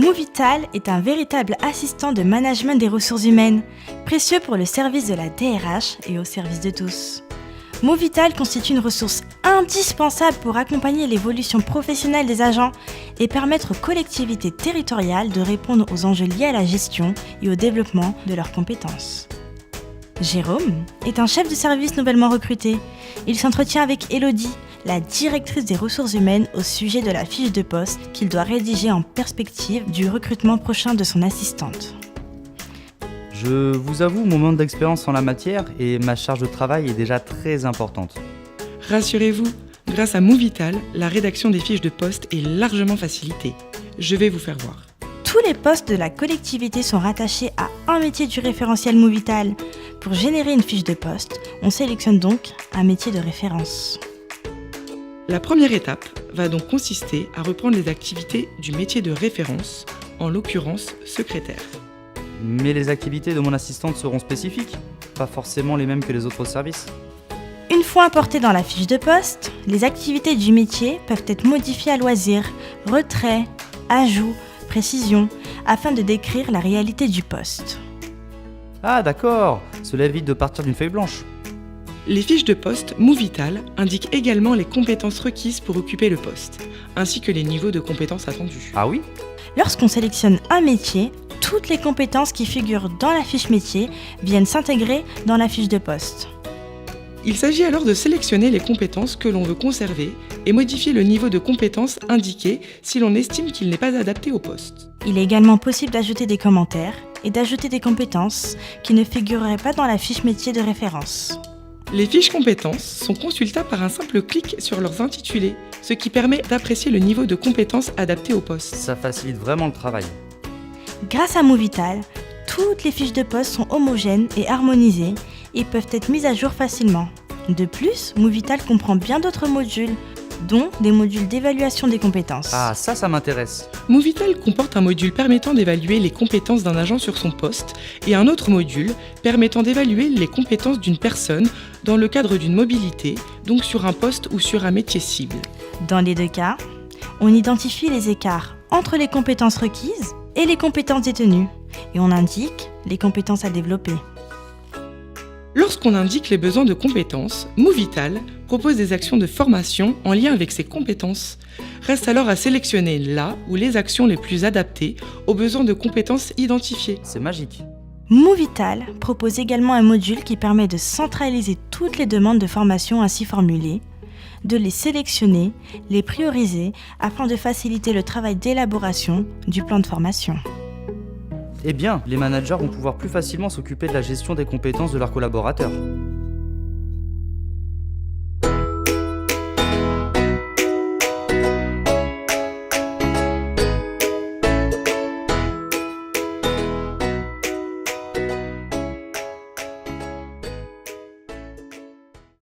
Movital est un véritable assistant de management des ressources humaines, précieux pour le service de la DRH et au service de tous. Movital constitue une ressource indispensable pour accompagner l'évolution professionnelle des agents et permettre aux collectivités territoriales de répondre aux enjeux liés à la gestion et au développement de leurs compétences. Jérôme est un chef de service nouvellement recruté. Il s'entretient avec Élodie, la directrice des ressources humaines, au sujet de la fiche de poste qu'il doit rédiger en perspective du recrutement prochain de son assistante. Je vous avoue mon manque d'expérience en la matière et ma charge de travail est déjà très importante. Rassurez-vous, grâce à Movital, la rédaction des fiches de poste est largement facilitée. Je vais vous faire voir. Tous les postes de la collectivité sont rattachés à un métier du référentiel Movital. Pour générer une fiche de poste, on sélectionne donc un métier de référence. La première étape va donc consister à reprendre les activités du métier de référence, en l'occurrence secrétaire. Mais les activités de mon assistante seront spécifiques, pas forcément les mêmes que les autres services. Une fois importées dans la fiche de poste, les activités du métier peuvent être modifiées à loisir, retrait, ajout, précision, afin de décrire la réalité du poste. Ah d'accord, cela évite de partir d'une feuille blanche. Les fiches de poste Movital indiquent également les compétences requises pour occuper le poste, ainsi que les niveaux de compétences attendus. Ah oui ? Lorsqu'on sélectionne un métier, toutes les compétences qui figurent dans la fiche métier viennent s'intégrer dans la fiche de poste. Il s'agit alors de sélectionner les compétences que l'on veut conserver et modifier le niveau de compétences indiqué si l'on estime qu'il n'est pas adapté au poste. Il est également possible d'ajouter des commentaires et d'ajouter des compétences qui ne figureraient pas dans la fiche métier de référence. Les fiches compétences sont consultables par un simple clic sur leurs intitulés, ce qui permet d'apprécier le niveau de compétences adapté au poste. Ça facilite vraiment le travail. Grâce à Movital, toutes les fiches de poste sont homogènes et harmonisées et peuvent être mises à jour facilement. De plus, Movital comprend bien d'autres modules, dont des modules d'évaluation des compétences. Ah ça m'intéresse. Movital comporte un module permettant d'évaluer les compétences d'un agent sur son poste et un autre module permettant d'évaluer les compétences d'une personne dans le cadre d'une mobilité, donc sur un poste ou sur un métier cible. Dans les deux cas, on identifie les écarts entre les compétences requises et les compétences détenues, et on indique les compétences à développer. Lorsqu'on indique les besoins de compétences, Movital propose des actions de formation en lien avec ces compétences. Reste alors à sélectionner la ou les actions les plus adaptées aux besoins de compétences identifiés. C'est magique. Movital propose également un module qui permet de centraliser toutes les demandes de formation ainsi formulées, de les sélectionner, les prioriser afin de faciliter le travail d'élaboration du plan de formation. Eh bien, les managers vont pouvoir plus facilement s'occuper de la gestion des compétences de leurs collaborateurs.